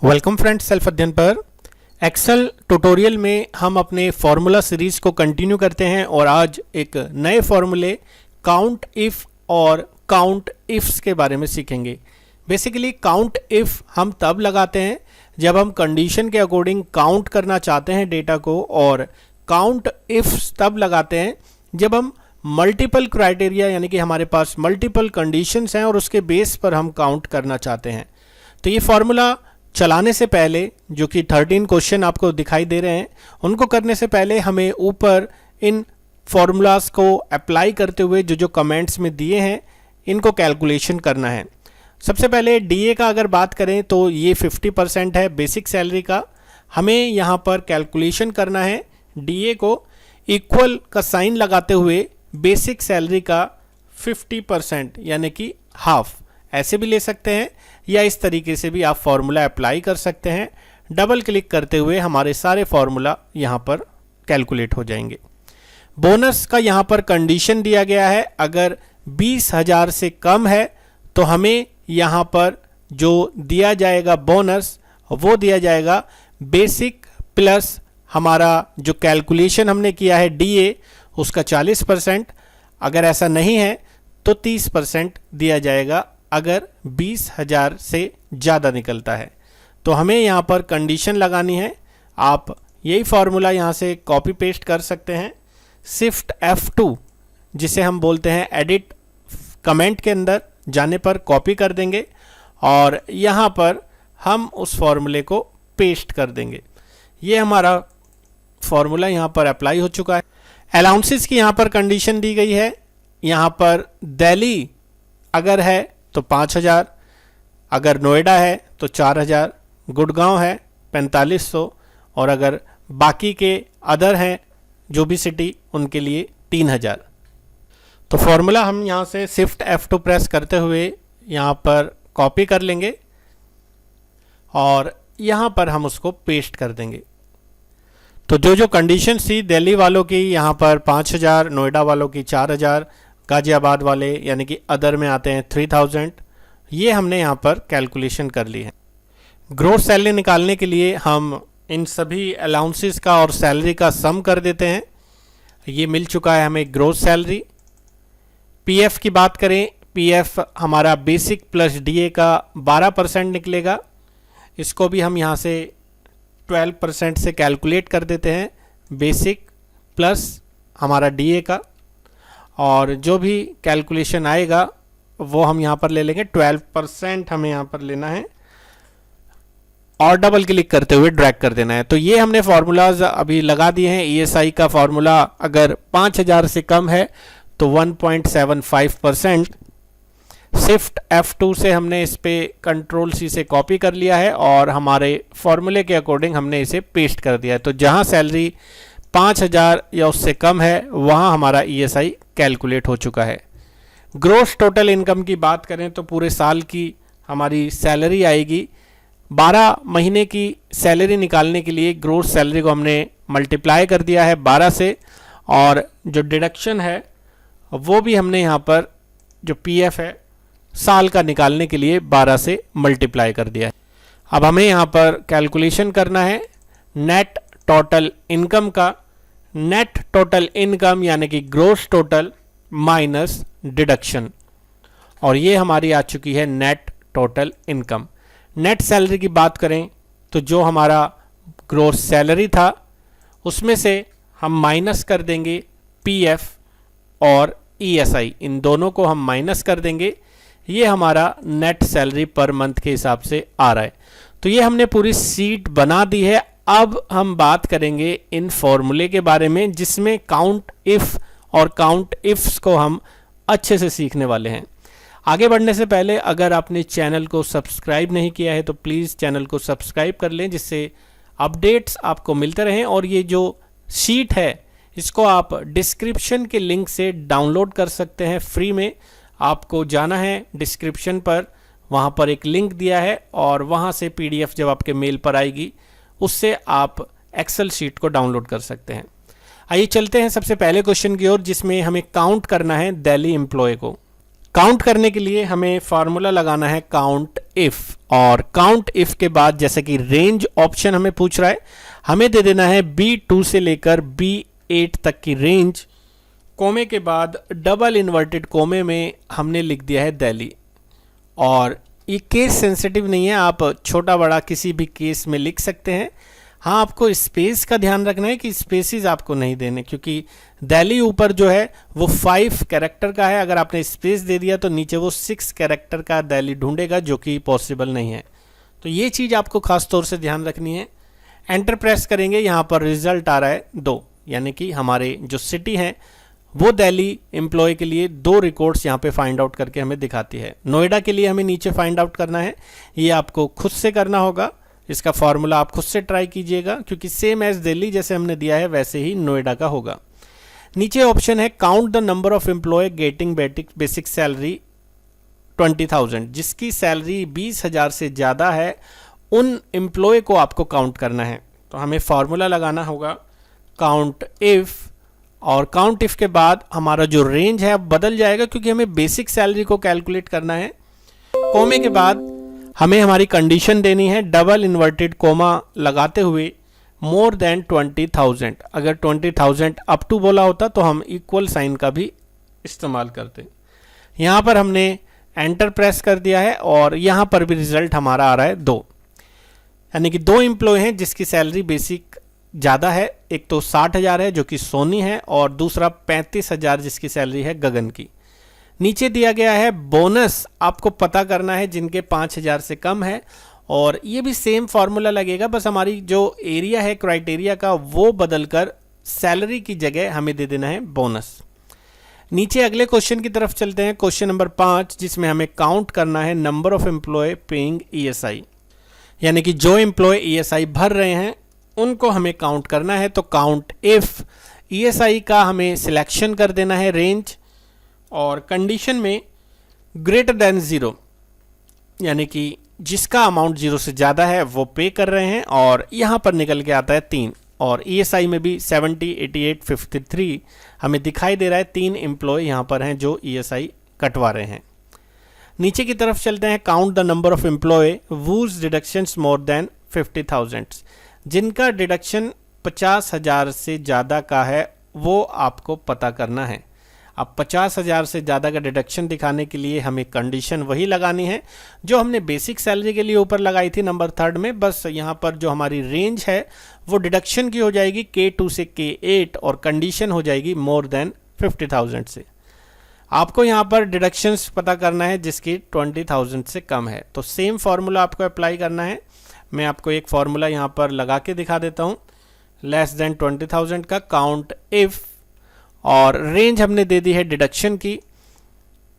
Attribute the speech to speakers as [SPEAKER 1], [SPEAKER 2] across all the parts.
[SPEAKER 1] Welcome friends, self अध्ययन पर Excel tutorial में हम अपने फॉर्मूला सीरीज़ को कंटिन्यू करते हैं और आज एक नए फॉर्मूले काउंट इफ़ और काउंट इफ्स के बारे में सीखेंगे। बेसिकली काउंट इफ़ हम तब लगाते हैं जब हम कंडीशन के अकॉर्डिंग काउंट करना चाहते हैं डेटा को, और काउंट इफ्स तब लगाते हैं जब हम मल्टीपल क्राइटेरिया यानी कि हमारे पास मल्टीपल कंडीशंस हैं और उसके बेस पर हम काउंट करना चाहते हैं। तो ये फॉर्मूला चलाने से पहले, जो कि 13 क्वेश्चन आपको दिखाई दे रहे हैं, उनको करने से पहले हमें ऊपर इन फॉर्मूलाज को अप्लाई करते हुए जो जो कमेंट्स में दिए हैं इनको कैलकुलेशन करना है। सबसे पहले डीए का अगर बात करें तो ये 50% है बेसिक सैलरी का। हमें यहाँ पर कैलकुलेशन करना है डीए को इक्वल का साइन लगाते हुए बेसिक सैलरी का 50% यानी कि हाफ, ऐसे भी ले सकते हैं या इस तरीके से भी आप फॉर्मूला अप्लाई कर सकते हैं। डबल क्लिक करते हुए हमारे सारे फॉर्मूला यहाँ पर कैलकुलेट हो जाएंगे। बोनस का यहाँ पर कंडीशन दिया गया है, अगर 20,000 से कम है तो हमें यहाँ पर जो दिया जाएगा बोनस वो दिया जाएगा बेसिक प्लस हमारा जो कैलकुलेशन हमने किया है डीए उसका 40%। अगर ऐसा नहीं है तो 30% दिया जाएगा अगर 20,000 से ज़्यादा निकलता है। तो हमें यहाँ पर कंडीशन लगानी है। आप यही फार्मूला यहाँ से कॉपी पेस्ट कर सकते हैं। शिफ्ट F2 जिसे हम बोलते हैं एडिट कमेंट के अंदर जाने पर कॉपी कर देंगे और यहाँ पर हम उस फॉर्मूले को पेस्ट कर देंगे। ये हमारा फॉर्मूला यहाँ पर अप्लाई हो चुका है। अलाउंसेस की यहाँ पर कंडीशन दी गई है। यहाँ पर दिल्ली अगर है तो 5,000, अगर नोएडा है तो 4,000, गुड़गांव है 4500 और अगर बाकी के अदर हैं जो भी सिटी उनके लिए 3,000। तो फॉर्मूला हम यहाँ से शिफ्ट F2 प्रेस करते हुए यहाँ पर कॉपी कर लेंगे और यहाँ पर हम उसको पेस्ट कर देंगे। तो जो जो कंडीशन थी दिल्ली वालों की यहाँ पर 5,000, नोएडा वालों की 4,000, गाजियाबाद वाले यानी कि अदर में आते हैं 3,000, ये हमने यहाँ पर कैलकुलेशन कर ली है। ग्रोस सैलरी निकालने के लिए हम इन सभी अलाउंसेस का और सैलरी का सम कर देते हैं। ये मिल चुका है हमें ग्रोस सैलरी। पीएफ की बात करें, पीएफ हमारा बेसिक प्लस डीए का 12% निकलेगा। इसको भी हम यहाँ से 12% से कैलकुलेट कर देते हैं, बेसिक प्लस हमारा डीए का, और जो भी कैलकुलेशन आएगा वो हम यहाँ पर ले लेंगे। 12% हमें यहाँ पर लेना है और डबल क्लिक करते हुए ड्रैग कर देना है। तो ये हमने फार्मूलाज अभी लगा दिए हैं। ईएसआई का फार्मूला अगर 5,000 से कम है तो 1.75%। शिफ्ट F2 से हमने इस पे कंट्रोल C से कॉपी कर लिया है और हमारे फॉर्मूले के अकॉर्डिंग हमने इसे पेस्ट कर दिया है। तो जहाँ सैलरी 5,000 या उससे कम है वहाँ हमारा ईएसआई कैलकुलेट हो चुका है। ग्रोस टोटल इनकम की बात करें तो पूरे साल की हमारी सैलरी आएगी। 12 महीने की सैलरी निकालने के लिए ग्रोस सैलरी को हमने मल्टीप्लाई कर दिया है 12 से, और जो डिडक्शन है वो भी हमने यहाँ पर जो पीएफ है साल का निकालने के लिए 12 से मल्टीप्लाई कर दिया है। अब हमें यहाँ पर कैलकुलेशन करना है नेट टोटल इनकम का। नेट टोटल इनकम यानी कि ग्रोस टोटल माइनस डिडक्शन, और ये हमारी आ चुकी है net total income. Net salary की बात करें तो जो हमारा ग्रोस सैलरी था उसमें से हम माइनस कर देंगे पीएफ और ईएसआई, इन दोनों को हम माइनस कर देंगे। ये हमारा नेट सैलरी पर मंथ के हिसाब से आ रहा है। तो ये हमने पूरी सीट बना दी है। अब हम बात करेंगे इन फॉर्मूले के बारे में जिसमें काउंट इफ़ और काउंट इफ्स को हम अच्छे से सीखने वाले हैं। आगे बढ़ने से पहले अगर आपने चैनल को सब्सक्राइब नहीं किया है तो प्लीज़ चैनल को सब्सक्राइब कर लें, जिससे अपडेट्स आपको मिलते रहें। और ये जो शीट है इसको आप डिस्क्रिप्शन के लिंक से डाउनलोड कर सकते हैं फ्री में। आपको जाना है डिस्क्रिप्शन पर, वहाँ पर एक लिंक दिया है और वहाँ से PDF जब आपके मेल पर आएगी उससे आप एक्सेल शीट को डाउनलोड कर सकते हैं। आइए चलते हैं सबसे पहले क्वेश्चन की ओर, जिसमें हमें काउंट करना है दिल्ली एम्प्लॉय को। काउंट करने के लिए हमें फार्मूला लगाना है काउंट इफ, और काउंट इफ के बाद जैसे कि रेंज ऑप्शन हमें पूछ रहा है, हमें दे देना है B2 से लेकर B8 तक की रेंज, कोमे के बाद डबल इन्वर्टेड कोमे में हमने लिख दिया है दिल्ली। और ये केस सेंसिटिव नहीं है, आप छोटा बड़ा किसी भी केस में लिख सकते हैं। हाँ, आपको स्पेस का ध्यान रखना है कि स्पेसिस आपको नहीं देने, क्योंकि दिल्ली ऊपर जो है वो 5 कैरेक्टर का है, अगर आपने स्पेस दे दिया तो नीचे वो 6 कैरेक्टर का दिल्ली ढूंढेगा, जो कि पॉसिबल नहीं है। तो ये चीज़ आपको खास तौर से ध्यान रखनी है। एंटर प्रेस करेंगे, यहाँ पर रिजल्ट आ रहा है 2, यानी कि हमारे जो सिटी हैं वो दिल्ली एम्प्लॉय के लिए 2 रिकॉर्ड्स यहाँ पे फाइंड आउट करके हमें दिखाती है। नोएडा के लिए हमें नीचे फाइंड आउट करना है, ये आपको खुद से करना होगा। इसका फॉर्मूला आप खुद से ट्राई कीजिएगा, क्योंकि सेम एज दिल्ली जैसे हमने दिया है वैसे ही नोएडा का होगा। नीचे ऑप्शन है count the number of employ getting basic salary 20,000, जिसकी सैलरी 20,000 से ज़्यादा है, उन एम्प्लॉय को आपको काउंट करना है। तो हमें फॉर्मूला लगाना होगा काउंट इफ़, और काउंट इफ के बाद हमारा जो रेंज है अब बदल जाएगा, क्योंकि हमें बेसिक सैलरी को कैलकुलेट करना है। कोमे के बाद हमें हमारी कंडीशन देनी है, डबल इन्वर्टेड कोमा लगाते हुए मोर देन 20,000। अगर 20,000 अप टू बोला होता तो हम इक्वल साइन का भी इस्तेमाल करते। यहाँ पर हमने एंटर प्रेस कर दिया है, और यहाँ पर भी रिजल्ट हमारा आ रहा है 2, यानी कि 2 एम्प्लॉय हैं जिसकी सैलरी बेसिक ज़्यादा है। एक तो 60,000 है जो कि सोनी है, और दूसरा 35,000 जिसकी सैलरी है गगन की। नीचे दिया गया है बोनस, आपको पता करना है जिनके 5,000 से कम है, और ये भी सेम फार्मूला लगेगा, बस हमारी जो एरिया है क्राइटेरिया का वो बदलकर सैलरी की जगह हमें दे देना है बोनस। नीचे अगले क्वेश्चन की तरफ चलते हैं, क्वेश्चन नंबर 5, जिसमें हमें काउंट करना है number of employee paying ESI, यानी कि जो एम्प्लॉय ESI भर रहे हैं उनको हमें काउंट करना है। तो काउंट इफ ESI का हमें सिलेक्शन कर देना है रेंज, और कंडीशन में ग्रेटर देन 0, यानी कि जिसका अमाउंट 0 से ज़्यादा है वो पे कर रहे हैं, और यहाँ पर निकल के आता है 3, और ESI में भी 70, 88, 53 हमें दिखाई दे रहा है। 3 एम्प्लॉय यहाँ पर हैं जो ESI कटवा रहे हैं। नीचे की तरफ चलते हैं, count the number of employee whose deductions more than 50,000, जिनका डिडक्शन 50,000 से ज़्यादा का है वो आपको पता करना है। अब 50,000 से ज़्यादा का डिडक्शन दिखाने के लिए हमें कंडीशन वही लगानी है जो हमने बेसिक सैलरी के लिए ऊपर लगाई थी नंबर 3 में, बस यहाँ पर जो हमारी रेंज है वो डिडक्शन की हो जाएगी K2 से K8, और कंडीशन हो जाएगी मोर देन 50,000 से। आपको यहाँ पर डिडक्शंस पता करना है जिसकी 20,000 से कम है, तो सेम फार्मूला आपको अप्लाई करना है। मैं आपको एक फार्मूला यहाँ पर लगा के दिखा देता हूँ, लेस देन 20,000 का काउंट इफ, और रेंज हमने दे दी है डिडक्शन की।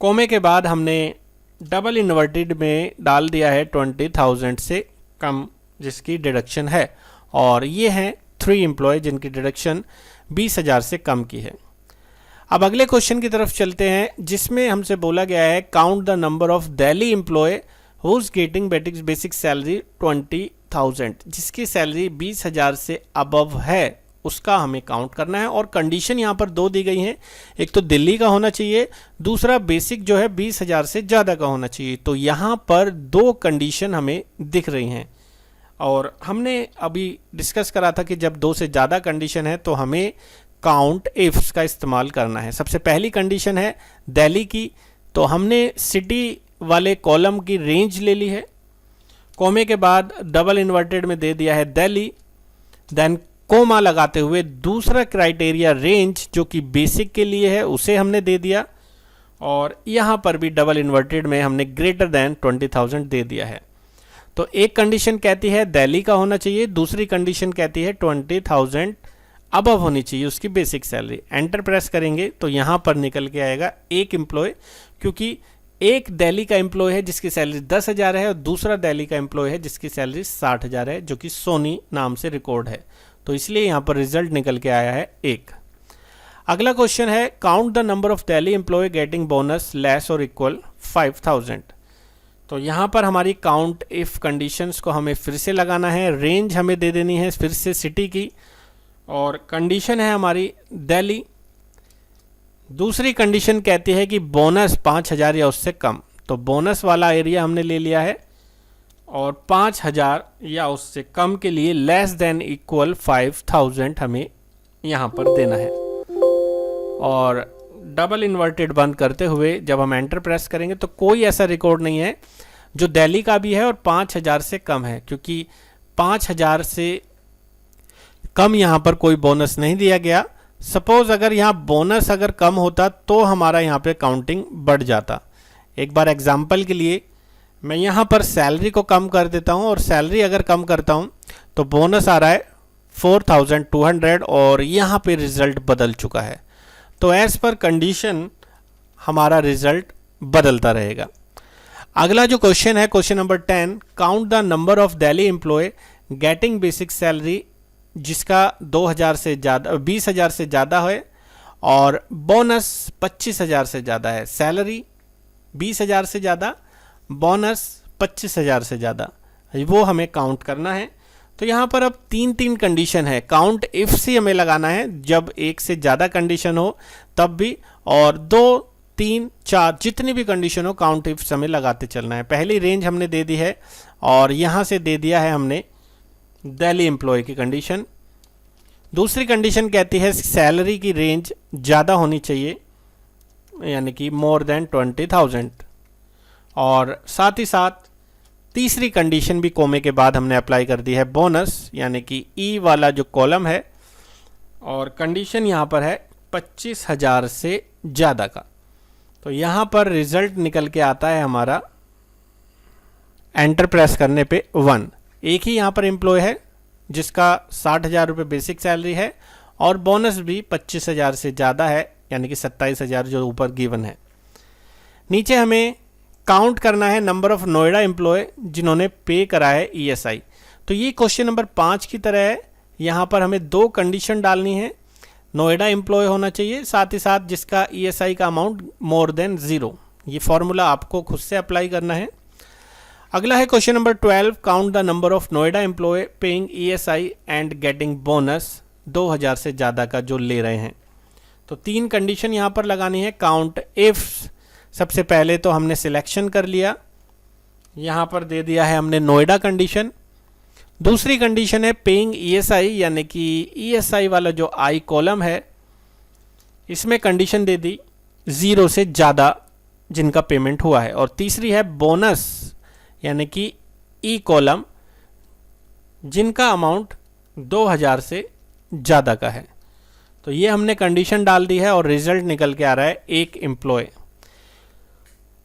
[SPEAKER 1] कोमे के बाद हमने डबल इन्वर्टेड में डाल दिया है 20,000 से कम जिसकी डिडक्शन है, और ये हैं 3 एम्प्लॉय जिनकी डिडक्शन 20,000 से कम की है। अब अगले क्वेश्चन की तरफ चलते हैं, जिसमें हमसे बोला गया है count the number of Delhi employee who's getting basic salary 20,000, जिसकी सैलरी 20,000 से अबव है उसका हमें काउंट करना है। और कंडीशन यहाँ पर 2 दी गई हैं, एक तो दिल्ली का होना चाहिए, दूसरा बेसिक जो है 20,000 से ज़्यादा का होना चाहिए। तो यहाँ पर 2 कंडीशन हमें दिख रही हैं, और हमने अभी डिस्कस करा था कि जब 2 से ज़्यादा कंडीशन है तो हमें काउंट इफ्स का इस्तेमाल करना है। सबसे पहली कंडीशन है दिल्ली की, तो हमने सिटी वाले कॉलम की रेंज ले ली है, कोमे के बाद डबल इन्वर्टेड में दे दिया है दिल्ली, देन कोमा लगाते हुए दूसरा क्राइटेरिया रेंज जो कि बेसिक के लिए है उसे हमने दे दिया, और यहाँ पर भी डबल इन्वर्टेड में हमने ग्रेटर देन 20,000 दे दिया है। तो एक कंडीशन कहती है दिल्ली का होना चाहिए, दूसरी कंडीशन कहती है 20,000 अबव होनी चाहिए उसकी बेसिक सैलरी। एंटर प्रेस करेंगे तो यहाँ पर निकल के आएगा एक एम्प्लॉय, क्योंकि एक दिल्ली का एम्प्लॉय है जिसकी सैलरी 10,000 है, और दूसरा दिल्ली का एम्प्लॉय है जिसकी सैलरी 60,000 है, जो कि सोनी नाम से रिकॉर्ड है, तो इसलिए यहाँ पर रिजल्ट निकल के आया है 1। अगला क्वेश्चन है count the number of Delhi employee getting bonus less और इक्वल 5,000। तो यहाँ पर हमारी काउंट इफ कंडीशंस को हमें फिर से लगाना है, रेंज हमें दे देनी है फिर से सिटी की, और कंडीशन है हमारी दिल्ली, दूसरी कंडीशन कहती है कि बोनस 5,000 या उससे कम, तो बोनस वाला एरिया हमने ले लिया है और 5,000 या उससे कम के लिए लेस देन इक्वल 5,000 हमें यहाँ पर देना है। और डबल इन्वर्टेड बंद करते हुए जब हम एंटर प्रेस करेंगे तो कोई ऐसा रिकॉर्ड नहीं है जो दिल्ली का भी है और 5,000 से कम है, क्योंकि 5,000 से कम यहाँ पर कोई बोनस नहीं दिया गया। सपोज अगर यहाँ बोनस अगर कम होता तो हमारा यहाँ पे काउंटिंग बढ़ जाता। एक बार एग्जांपल के लिए मैं यहाँ पर सैलरी को कम कर देता हूँ और सैलरी अगर कम करता हूँ तो बोनस आ रहा है 4,200 और यहाँ पे रिजल्ट बदल चुका है। तो एज पर कंडीशन हमारा रिजल्ट बदलता रहेगा। अगला जो क्वेश्चन है question number 10, count the number of Delhi employee getting basic salary जिसका 2,000 से ज़्यादा 20,000 से ज़्यादा है और बोनस 25,000 से ज़्यादा है। सैलरी 20,000 से ज़्यादा, बोनस 25,000 से ज़्यादा, वो हमें काउंट करना है। तो यहाँ पर अब तीन कंडीशन है। काउंट इफ से हमें लगाना है जब एक से ज़्यादा कंडीशन हो तब भी, और 2, 3, 4 जितनी भी कंडीशन हो काउंट इफ हमें लगाते चलना है। पहली रेंज हमने दे दी है और यहाँ से दे दिया है हमने दिल्ली एम्प्लॉय की कंडीशन। दूसरी कंडीशन कहती है सैलरी की रेंज ज़्यादा होनी चाहिए, यानी कि मोर देन 20,000। और साथ ही साथ तीसरी कंडीशन भी कोमे के बाद हमने अप्लाई कर दी है, बोनस यानी कि ई वाला जो कॉलम है, और कंडीशन यहाँ पर है 25,000 से ज़्यादा का। तो यहाँ पर रिजल्ट निकल के आता है हमारा एंटर प्रेस करने पे 1। एक ही यहाँ पर एम्प्लॉय है जिसका 60,000 रुपये बेसिक सैलरी है और बोनस भी 25,000 से ज़्यादा है, यानी कि 27,000 जो ऊपर गिवन है। नीचे हमें काउंट करना है नंबर ऑफ नोएडा एम्प्लॉय जिन्होंने पे करा है ESI। तो ये क्वेश्चन नंबर 5 की तरह है। यहाँ पर हमें 2 कंडीशन डालनी है, नोएडा एम्प्लॉय होना चाहिए, साथ ही साथ जिसका ESI का अमाउंट मोर देन 0। ये फॉर्मूला आपको खुद से अप्लाई करना है। अगला है question number 12, count the number of Noida employee paying ESI and getting bonus 2,000 से ज़्यादा का जो ले रहे हैं। तो 3 कंडीशन यहाँ पर लगानी है। काउंट इफ सबसे पहले तो हमने सिलेक्शन कर लिया, यहाँ पर दे दिया है हमने नोएडा कंडीशन। दूसरी कंडीशन है पेइंग ESI, यानी कि ESI वाला जो आई कॉलम है इसमें कंडीशन दे दी 0 से ज़्यादा जिनका पेमेंट हुआ है। और तीसरी है बोनस, यानी कि ई कॉलम जिनका अमाउंट 2,000 से ज़्यादा का है। तो ये हमने कंडीशन डाल दी है और रिजल्ट निकल के आ रहा है 1 एम्प्लॉय।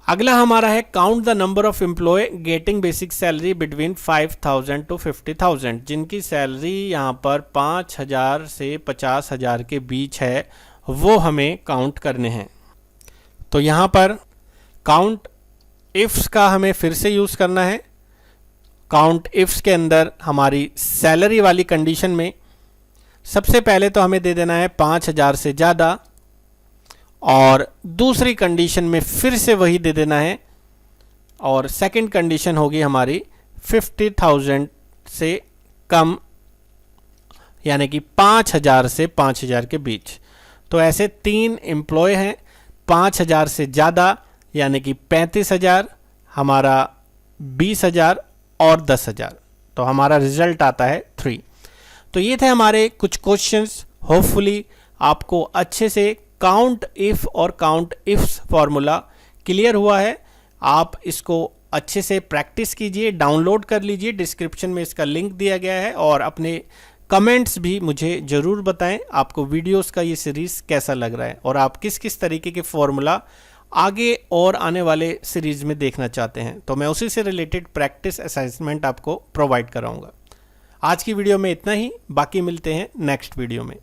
[SPEAKER 1] अगला हमारा है count the number of employ getting basic salary between 5,000 to 50,000 जिनकी सैलरी यहाँ पर 5,000 से 50,000 के बीच है, वो हमें काउंट करने हैं। तो यहाँ पर काउंट इफ्स का हमें फिर से यूज़ करना है। काउंट इफ्स के अंदर हमारी सैलरी वाली कंडीशन में सबसे पहले तो हमें दे देना है 5,000 से ज़्यादा, और दूसरी कंडीशन में फिर से वही दे देना है, और सेकंड कंडीशन होगी हमारी 50,000 से कम, यानी कि 5,000 से 5,000 के बीच। तो ऐसे 3 एम्प्लॉय हैं, 5,000 से ज़्यादा यानी कि 35,000, हमारा 20,000 और 10,000। तो हमारा रिजल्ट आता है 3। तो ये थे हमारे कुछ क्वेश्चंस। होपफुली आपको अच्छे से काउंट इफ और काउंट इफ्स फॉर्मूला क्लियर हुआ है। आप इसको अच्छे से प्रैक्टिस कीजिए, डाउनलोड कर लीजिए, डिस्क्रिप्शन में इसका लिंक दिया गया है, और अपने कमेंट्स भी मुझे ज़रूर बताएं आपको वीडियोस का ये सीरीज़ कैसा लग रहा है और आप किस किस तरीके के फॉर्मूला आगे और आने वाले सीरीज़ में देखना चाहते हैं। तो मैं उसी से रिलेटेड प्रैक्टिस असाइनमेंट आपको प्रोवाइड कराऊंगा। आज की वीडियो में इतना ही, बाकी मिलते हैं नेक्स्ट वीडियो में।